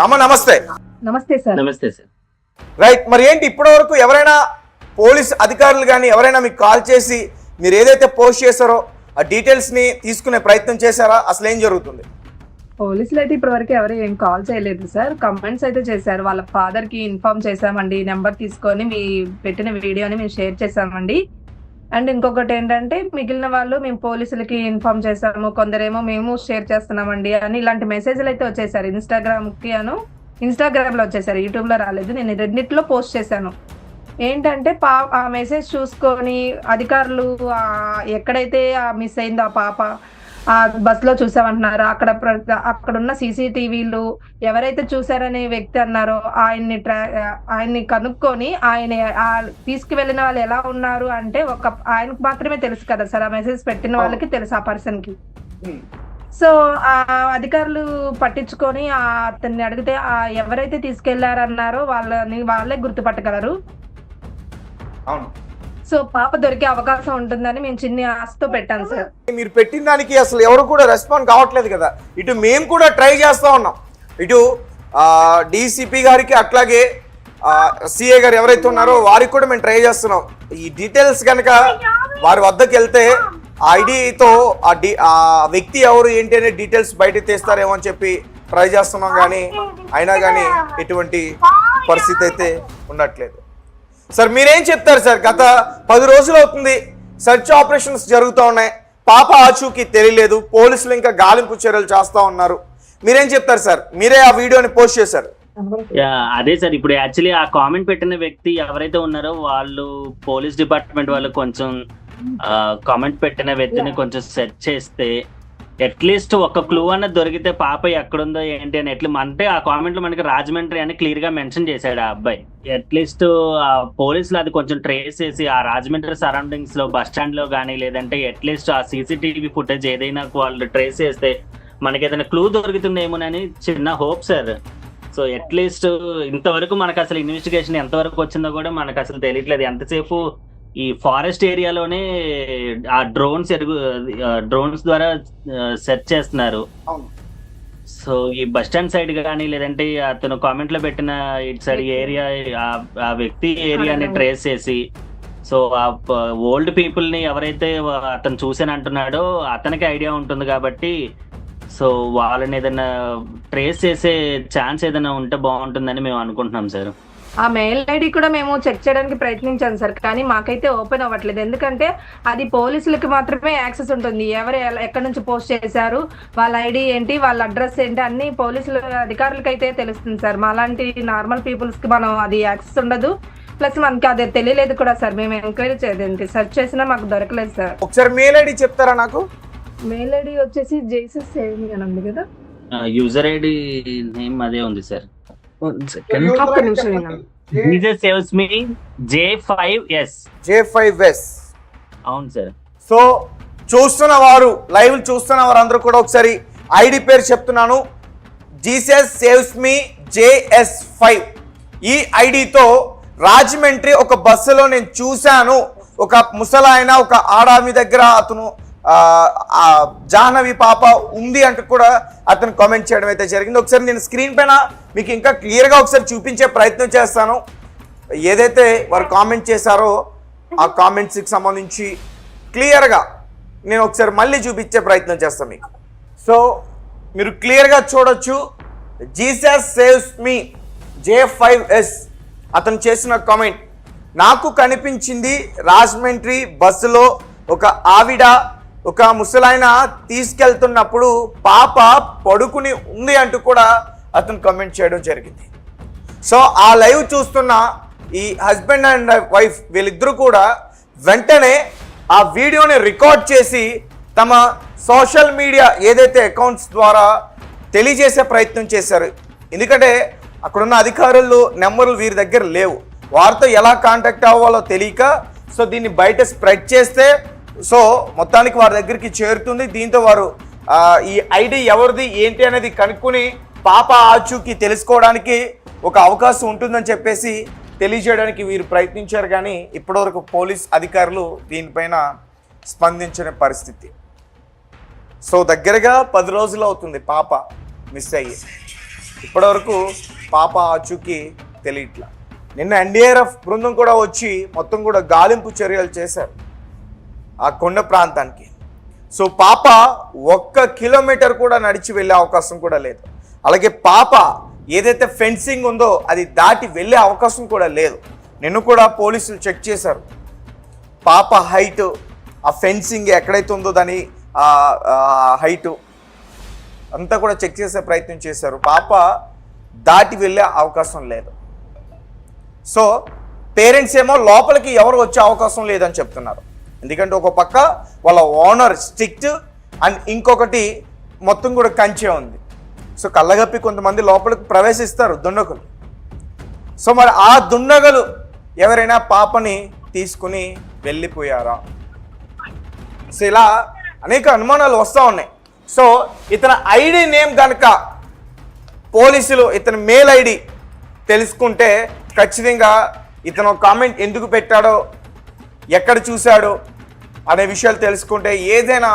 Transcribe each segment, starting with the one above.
అమ్మ నమస్తే. నమస్తే సార్. నమస్తే సార్. రైట్, మరి ఏంటి ఇప్పటి వరకు ఎవరైనా పోలీస్ అధికారులు కానీ ఎవరైనా మీకు కాల్ చేసి మీరు ఏదైతే పోస్ట్ చేశారో ఆ డీటెయిల్స్ ని తీసుకునే ప్రయత్నం చేశారా? అసలు ఏం జరుగుతుంది? పోలీసులు అయితే ఇప్పటి వరకు ఎవరు ఏం కాల్ చేయలేదు సార్. కమెంట్స్ అయితే చేశారు. వాళ్ళ ఫాదర్ కి ఇన్ఫార్మ్ చేశామండి, నెంబర్ తీసుకొని మీ పెట్టిన వీడియోని మేము షేర్ చేశామండి. అండ్ ఇంకొకటి ఏంటంటే మిగిలిన వాళ్ళు మేము పోలీసులకి ఇన్ఫార్మ్ చేశాము, కొందరేమో మేము షేర్ చేస్తున్నామండి అని ఇలాంటి మెసేజ్లు అయితే వచ్చేసారు. ఇన్స్టాగ్రామ్ లో వచ్చేసారు, యూట్యూబ్ లో రాలేదు. నేను రెండిట్లో పోస్ట్ చేశాను. ఏంటంటే ఆ మెసేజ్ చూసుకొని అధికారులు ఎక్కడైతే మిస్ అయిందో ఆ పాప ఆ బస్ లో చూసామంటున్నారు. అక్కడున్న సీసీటీవీలు ఎవరైతే చూసారనే వ్యక్తి అన్నారో ఆయన్ని కనుక్కొని ఆయన తీసుకువెళ్ళిన వాళ్ళు ఎలా ఉన్నారు అంటే ఆయనకు మాత్రమే తెలుసు కదా సార్, ఆ మెసేజ్ పెట్టిన వాళ్ళకి తెలుసు ఆ పర్సన్ కి. సో ఆ అధికారులు పట్టించుకొని అతన్ని అడిగితే ఎవరైతే తీసుకెళ్లారన్నారో వాళ్ళే గుర్తుపట్టగలరు. సో పాప దొరికే అవకాశం ఉంటుందని మేము చిన్న ఆశతో పెట్టాను సార్. మీరు పెట్టిన దానికి అసలు ఎవరు కూడా రెస్పాండ్ కావట్లేదు కదా. ఇటు మేము కూడా ట్రై చేస్తూ ఉన్నాం, ఇటు డీసీపీ గారికి అట్లాగే సిఏ గారు ఎవరైతే ఉన్నారో వారికి కూడా మేము ట్రై చేస్తున్నాం. ఈ డీటెయిల్స్ కనుక వారి వద్దకు వెళ్తే ఐడితో ఆ వ్యక్తి ఎవరు ఏంటి అనే డీటెయిల్స్ బయట తీస్తారేమో అని చెప్పి ట్రై చేస్తున్నాం, కానీ అయినా కానీ ఎటువంటి పరిస్థితి అయితే ఉండట్లేదు. సార్ మీరేం చెప్తారు సార్? గత 10 రోజులు అవుతుంది సెర్చ్ ఆపరేషన్స్ జరుగుతూ ఉన్నాయి, పాప ఆచూకీ తెలియలేదు, పోలీసులు ఇంకా గాలింపు చర్యలు చేస్తూ ఉన్నారు. మీరేం చెప్తారు సార్? మీరే ఆ వీడియోని పోస్ట్ చేశారు. అదే సార్, ఇప్పుడు యాక్చువల్లీ ఆ కామెంట్ పెట్టిన వ్యక్తి ఎవరైతే ఉన్నారో వాళ్ళు పోలీస్ డిపార్ట్మెంట్ వాళ్ళు కొంచెం కామెంట్ పెట్టిన వ్యక్తిని కొంచెం సెర్చ్ చేస్తే అట్లీస్ట్ ఒక క్లూ అన్నది దొరికితే పాప ఎక్కడుందో ఏంటి అని అంటే ఆ కామెంట్ లో మనకి రాజమండ్రి అని క్లియర్ గా మెన్షన్ చేశాడు ఆ అబ్బాయి. అట్లీస్ట్ ఆ పోలీసులు అది కొంచెం ట్రేస్ చేసి ఆ రాజమండ్రి సరౌండింగ్స్ లో బస్ స్టాండ్ లో కానీ లేదంటే అట్లీస్ట్ ఆ సీసీటీవీ ఫుటేజ్ ఏదైనా వాళ్ళు ట్రేస్ చేస్తే మనకి ఏదైనా క్లూ దొరుకుతుందేమోనని చిన్న హోప్ సార్. సో అట్లీస్ట్ ఇంతవరకు మనకు అసలు ఇన్వెస్టిగేషన్ ఎంతవరకు వచ్చిందో కూడా మనకు అసలు తెలియట్లేదు. ఎంతసేపు ఈ ఫారెస్ట్ ఏరియాలోనే ఆ డ్రోన్స్ ద్వారా సెర్చ్ చేస్తున్నారు. సో ఈ బస్ స్టాండ్ సైడ్ కానీ లేదంటే అతను కామెంట్ లో పెట్టిన ఇటు సైడ్ ఏరియా ఆ వ్యక్తి ఏరియాని ట్రేస్ చేసి సో ఆ ఓల్డ్ పీపుల్ ని ఎవరైతే అతను చూసాను అంటున్నాడో అతనికి ఐడియా ఉంటుంది కాబట్టి సో వాళ్ళని ఏదైనా ట్రేస్ చేసే ఛాన్స్ ఏదైనా ఉంటే బాగుంటుందని మేము అనుకుంటున్నాం సార్. ఆ మెయిల్ ఐడి కూడా మేము చెక్ చేయడానికి ప్రయత్నించాం సార్, కానీ మాకైతే ఓపెన్ అవ్వట్లేదు. ఎందుకంటే అది పోలీసులకి మాత్రమే యాక్సెస్ ఉంటుంది. ఎవరు ఎక్కడి నుంచి పోస్ట్ చేశారు, వాళ్ళ ఐడి ఏంటి, వాళ్ళ అడ్రస్ ఏంటి అన్ని పోలీసుల అధికారులకి అయితే తెలుస్తుంది సార్. మాలాంటి నార్మల్ పీపుల్స్ కి మనం అది యాక్సెస్ ఉండదు. ప్లస్ మనకి అది తెలియలేదు కూడా సార్. మేము ఎంక్వైరీ చేయడానికి సెర్చ్ చేసినా మాకు దొరకలేదు సార్. ఒకసారి మెయిల్ ఐడి చెప్తారా నాకు? మెయిల్ ఐడి వచ్చేసి జేసస్ సేవింగ్ అని ఉంది కదా, యూజర్ ఐడి నేమ్ అదే ఉంది సార్. ఒక్క నిమిషం. J5S. అవును సార్. సో చూస్తున్న వారు లైవ్ చూస్తున్న వారు అందరూ కూడా ఒకసారి ఐడి పేరు చెప్తున్నాను, జీసస్ సేవ్స్ మీ JS5. ఈ ఐడితో రాజమండ్రి ఒక బస్సులో నేను చూశాను, ఒక ముసలాయన ఒక ఆడామి దగ్గర అతను జాహ్నవి పాప ఉంది అంటూ కూడా అతను కామెంట్ చేయడం అయితే జరిగింది. ఒకసారి నేను స్క్రీన్ పైన మీకు ఇంకా క్లియర్గా ఒకసారి చూపించే ప్రయత్నం చేస్తాను. ఏదైతే వారు కామెంట్ చేశారో ఆ కామెంట్స్కి సంబంధించి క్లియర్గా నేను ఒకసారి మళ్ళీ చూపించే ప్రయత్నం చేస్తాను మీకు. సో మీరు క్లియర్గా చూడొచ్చు, జీసస్ సేవ్స్ మీ J5S అతను చేసిన కామెంట్. నాకు కనిపించింది రాజమండ్రి బస్సులో ఒక ఆవిడ ఒక ముసలాయన తీసుకెళ్తున్నప్పుడు పాప పడుకుని ఉంది అంటూ కూడా అతను కామెంట్ చేయడం జరిగింది. సో ఆ లైవ్ చూస్తున్న ఈ హస్బెండ్ అండ్ వైఫ్ వీళ్ళిద్దరూ కూడా వెంటనే ఆ వీడియోని రికార్డ్ చేసి తమ సోషల్ మీడియా ఏదైతే అకౌంట్స్ ద్వారా తెలియజేసే ప్రయత్నం చేశారు. ఎందుకంటే అక్కడున్న అధికారులు నెంబర్లు వీరి దగ్గర లేవు, వారితో ఎలా కాంటాక్ట్ అవ్వాలో తెలియక సో దీన్ని బయట స్ప్రెడ్ చేస్తే సో మొత్తానికి వారి దగ్గరికి చేరుతుంది. దీంతో వారు ఈ ఐడి ఎవరిది ఏంటి అనేది కనుక్కొని పాప ఆచూకీ తెలుసుకోవడానికి ఒక అవకాశం ఉంటుందని చెప్పేసి తెలియజేయడానికి వీరు ప్రయత్నించారు, కానీ ఇప్పటివరకు పోలీస్ అధికారులు దీనిపైన స్పందించిన పరిస్థితి. సో దగ్గరగా 10 రోజులు అవుతుంది పాప మిస్ అయ్యి. ఇప్పటివరకు పాప ఆచూకీ తెలియట్లా. నిన్న ఎన్డీఆర్ఎఫ్ బృందం కూడా వచ్చి మొత్తం కూడా గాలింపు చర్యలు చేశారు ఆ కొండ ప్రాంతానికి. సో పాప 1 కిలోమీటర్ కూడా నడిచి వెళ్ళే అవకాశం కూడా లేదు. అలాగే పాప ఏదైతే ఫెన్సింగ్ ఉందో అది దాటి వెళ్ళే అవకాశం కూడా లేదు. నిన్ను కూడా పోలీసులు చెక్ చేశారు. పాప హైట్, ఆ ఫెన్సింగ్ ఎక్కడైతే ఉందో దాని హైటు అంతా కూడా చెక్ చేసే ప్రయత్నం చేశారు. పాప దాటి వెళ్ళే అవకాశం లేదు. సో పేరెంట్స్ ఏమో లోపలికి ఎవరు వచ్చే అవకాశం లేదని చెప్తున్నారు. ఎందుకంటే ఒక పక్క వాళ్ళ ఓనర్ స్ట్రిక్ట్ అండ్ ఇంకొకటి మొత్తం కూడా కంచె ఉంది. సో కళ్ళగప్పి కొంతమంది లోపలికి ప్రవేశిస్తారు దుండగులు. సో మరి ఆ దుండగులు ఎవరైనా పాపని తీసుకుని వెళ్ళిపోయారా? సో ఇలా అనేక అనుమానాలు వస్తూ ఉన్నాయి. సో ఇతని ఐడి నేమ్ కనుక పోలీసులు ఇతని మెయిల్ ఐడి తెలుసుకుంటే ఖచ్చితంగా ఇతను కామెంట్ ఎందుకు పెట్టాడో, ఎక్కడ చూశాడో అనే విషయాలు తెలుసుకుంటే ఏదైనా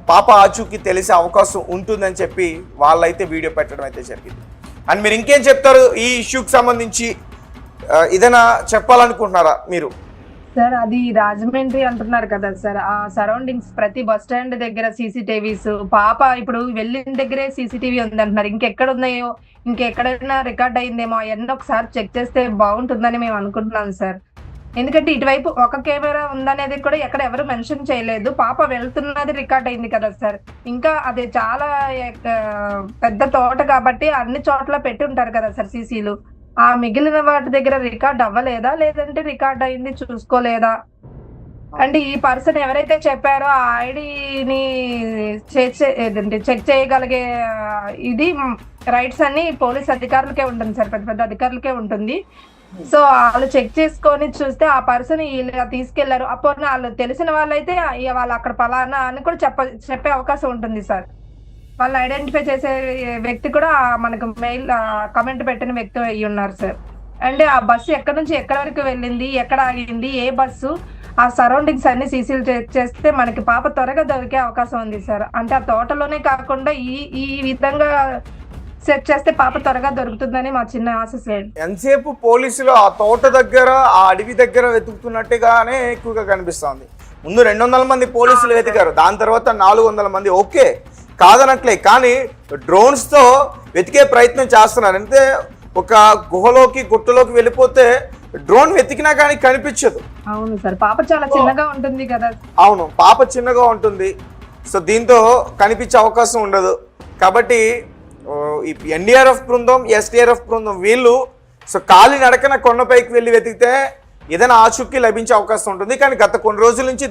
పాప ఆచూకీ తెలిసే అవకాశం ఉంటుందని చెప్పి వాళ్ళైతే వీడియో పెట్టడం అయితే జరిగింది. అండ్ మీరు ఇంకేం చెప్తారు ఈ ఇష్యూకి సంబంధించి? ఏదైనా చెప్పాలనుకుంటున్నారా మీరు? సార్ అది రాజమండ్రి అంటున్నారు కదా సార్, ఆ సరౌండింగ్స్ ప్రతి బస్ స్టాండ్ దగ్గర సీసీటీవీస్, పాప ఇప్పుడు వెళ్ళిన దగ్గరే సీసీటీవీ ఉంది అంటున్నారు. ఇంకెక్కడ ఉన్నాయో, ఇంకెక్కడైనా రికార్డ్ అయిందేమో అవన్నీ ఒకసారి చెక్ చేస్తే బాగుంటుందని మేము అనుకుంటున్నాం సార్. ఎందుకంటే ఇటువైపు ఒక కెమెరా ఉందనేది కూడా ఎక్కడ ఎవరు మెన్షన్ చేయలేదు. పాప వెళ్తున్నది రికార్డ్ అయింది కదా సార్. ఇంకా అది చాలా పెద్ద తోట కాబట్టి అన్ని చోట్ల పెట్టి ఉంటారు కదా సార్ సీసీలు. ఆ మిగిలిన వాటి దగ్గర రికార్డ్ అవ్వలేదా, లేదంటే రికార్డ్ అయింది చూసుకోలేదా? అంటే ఈ పర్సన్ ఎవరైతే చెప్పారో ఆ ఐడిని చెక్ చేయగలిగే ఇది రైట్స్ అన్ని పోలీస్ అధికారులకే ఉంటుంది సార్, పెద్ద పెద్ద అధికారులకే ఉంటుంది. సో వాళ్ళు చెక్ చేసుకొని చూస్తే ఆ పర్సన్ ఇలా తీసుకెళ్లారు, అప్పుడు వాళ్ళు తెలిసిన వాళ్ళైతే వాళ్ళు అక్కడ పలానా అని కూడా చెప్పే అవకాశం ఉంటుంది సార్. వాళ్ళు ఐడెంటిఫై చేసే వ్యక్తి కూడా మనకు మెయిల్ కమెంట్ పెట్టిన వ్యక్తి అయ్యి ఉన్నారు సార్. అంటే ఆ బస్సు ఎక్కడి నుంచి ఎక్కడి వరకు వెళ్ళింది, ఎక్కడ ఆగింది, ఏ బస్సు, ఆ సరౌండింగ్స్ అన్ని సీసీలు చేస్తే మనకి పాప త్వరగా దొరికే అవకాశం ఉంది సార్. అంటే ఆ తోటలోనే కాకుండా ఈ విధంగా సెట్ చేస్తే పాప త్వరగా దొరుకుతుందని మా చిన్న ఆశ సార్. ఎంతసేపు పోలీసులు ఆ తోట దగ్గర, ఆ అడవి దగ్గర వెతుకుతున్నట్టుగానే ఎక్కువగా కనిపిస్తుంది. ముందు 200 మంది పోలీసులు వెతికారు, దాని తర్వాత 400 మంది. ఓకే, కాదనట్లే, కానీ డ్రోన్స్తో వెతికే ప్రయత్నం చేస్తున్నారు. అంటే ఒక గుహలోకి, గుట్టలోకి వెళ్ళిపోతే డ్రోన్ వెతికినా కానీ కనిపించదు. అవును సార్, పాప చాలా చిన్నగా ఉంటుంది కదా. అవును, పాప చిన్నగా ఉంటుంది. సో దీంతో కనిపించే అవకాశం ఉండదు. కాబట్టి ఎన్డీఆర్ఎఫ్ బృందం, ఎస్డీఆర్ఎఫ్ బృందం వీళ్ళు సో కాలి నడకన కొండపైకి వెళ్ళి వెతికితే ఏదైనా ఆచూకీ లభించే అవకాశం ఉంటుంది. కానీ గత కొన్ని రోజుల నుంచి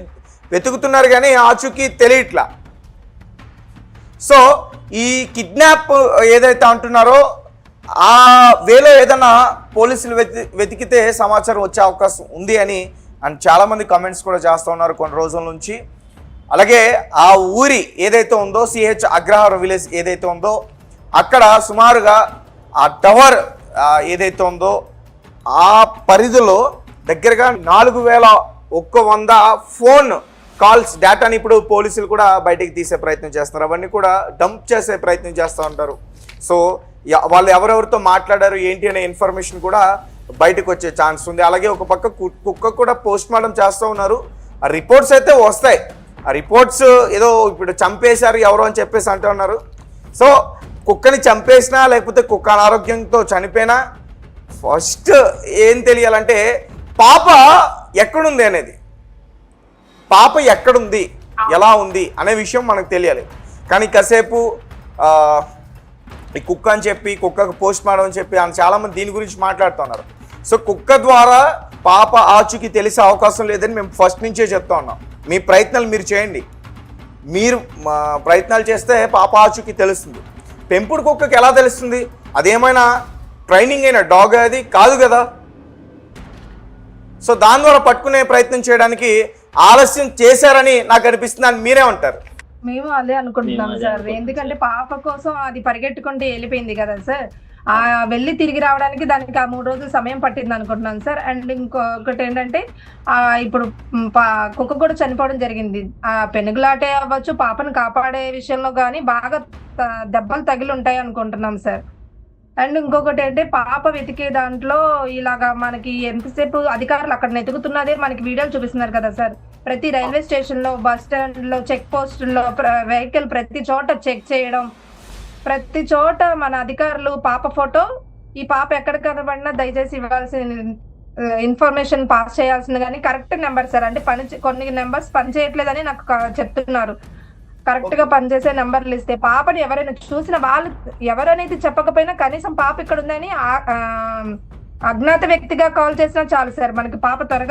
వెతుకుతున్నారు కానీ ఆచూకీ తెలియట్లా. సో ఈ కిడ్నాప్ ఏదైతే అంటున్నారో ఆ వేలో ఏదైనా పోలీసులు వెతికితే సమాచారం వచ్చే అవకాశం ఉంది అని చాలామంది కామెంట్స్ కూడా చేస్తూ ఉన్నారు కొన్ని రోజుల నుంచి. అలాగే ఆ ఊరి ఏదైతే ఉందో, సిహెచ్ అగ్రహారం విలేజ్ ఏదైతే ఉందో, అక్కడ సుమారుగా ఆ టవర్ ఏదైతే ఉందో ఆ పరిధిలో దగ్గరగా 4100 ఫోన్ కాల్స్ డేటాని ఇప్పుడు పోలీసులు కూడా బయటికి తీసే ప్రయత్నం చేస్తున్నారు. అవన్నీ కూడా డంప్ చేసే ప్రయత్నం చేస్తూ ఉంటారు. సో వాళ్ళు ఎవరెవరితో మాట్లాడారు ఏంటి అనే ఇన్ఫర్మేషన్ కూడా బయటకు వచ్చే ఛాన్స్ ఉంది. అలాగే ఒక పక్క కుక్క కూడా పోస్ట్ మార్టం చేస్తూ ఉన్నారు. ఆ రిపోర్ట్స్ అయితే వస్తాయి. ఆ రిపోర్ట్స్ ఏదో ఇప్పుడు చంపేశారు ఎవరో అని చెప్పేసి అంటూ ఉన్నారు. సో కుక్కని చంపేసినా లేకపోతే కుక్క అనారోగ్యంతో చనిపోయినా ఫస్ట్ ఏం తెలియాలంటే పాప ఎక్కడుంది అనేది, పాప ఎక్కడుంది, ఎలా ఉంది అనే విషయం మనకు తెలియాలి. కానీ కాసేపు ఈ కుక్క అని చెప్పి, కుక్కకు పోస్ట్ మార్టం అని చెప్పి చాలామంది దీని గురించి మాట్లాడుతున్నారు. సో కుక్క ద్వారా పాప ఆచూకీ తెలిసే అవకాశం లేదని మేము ఫస్ట్ నుంచే చెప్తా ఉన్నాం. మీ ప్రయత్నాలు మీరు చేయండి. మీరు ప్రయత్నాలు చేస్తే పాప ఆచూకీ తెలుస్తుంది. పెంపుడు కుక్కకి ఎలా తెలుస్తుంది? అదేమైనా ట్రైనింగ్ అయిన డాగ్ అది కాదు కదా. సో దాని ద్వారా పట్టుకునే ప్రయత్నం చేయడానికి ఆలస్యం చేశారని నాకు అనిపిస్తుంది. అని మీరే ఉంటారు? మేము అదే అనుకుంటున్నాం సార్. ఎందుకంటే పాప కోసం అది పరిగెట్టుకుంటే వెళ్ళిపోయింది కదా సార్. వెళ్ళి తిరిగి రావడానికి దానికి ఆ 3 రోజులు సమయం పట్టింది అనుకుంటున్నాను సార్. అండ్ ఇంకొకటి ఏంటంటే ఇప్పుడు కుక్క కూడా చనిపోవడం జరిగింది. పెనుగులాటే అవ్వచ్చు, పాపను కాపాడే విషయంలో కానీ బాగా దెబ్బలు తగిలి ఉంటాయి అనుకుంటున్నాం సార్. అండ్ ఇంకొకటి అంటే పాప వెతికే దాంట్లో ఇలాగా మనకి ఎంతసేపు అధికారులు అక్కడ వెతుకుతున్నదే మనకి వీడియోలు చూపిస్తున్నారు కదా సార్. ప్రతి రైల్వే స్టేషన్ లో, బస్ స్టాండ్ లో, చెక్ పోస్టుల్లో వెహికల్ ప్రతి చోట చెక్ చేయడం, ప్రతి చోట మన అధికారులు పాప ఫోటో, ఈ పాప ఎక్కడ కనబడినా దయచేసి ఇవ్వాల్సిన ఇన్ఫర్మేషన్ పాస్ చేయాల్సింది కానీ కరెక్ట్ నెంబర్ సార్. అంటే కొన్ని నెంబర్స్ పనిచేయట్లేదని నాకు చెప్తున్నారు. కరెక్ట్ గా పనిచేసే నెంబర్లు ఇస్తే పాపని ఎవరైనా చూసిన వాళ్ళు ఎవరనేది చెప్పకపోయినా కనీసం పాప ఇక్కడ ఉందని అజ్ఞాత వ్యక్తిగా కాల్ చేసినా చాలు సార్. మనకి పాప త్వరగా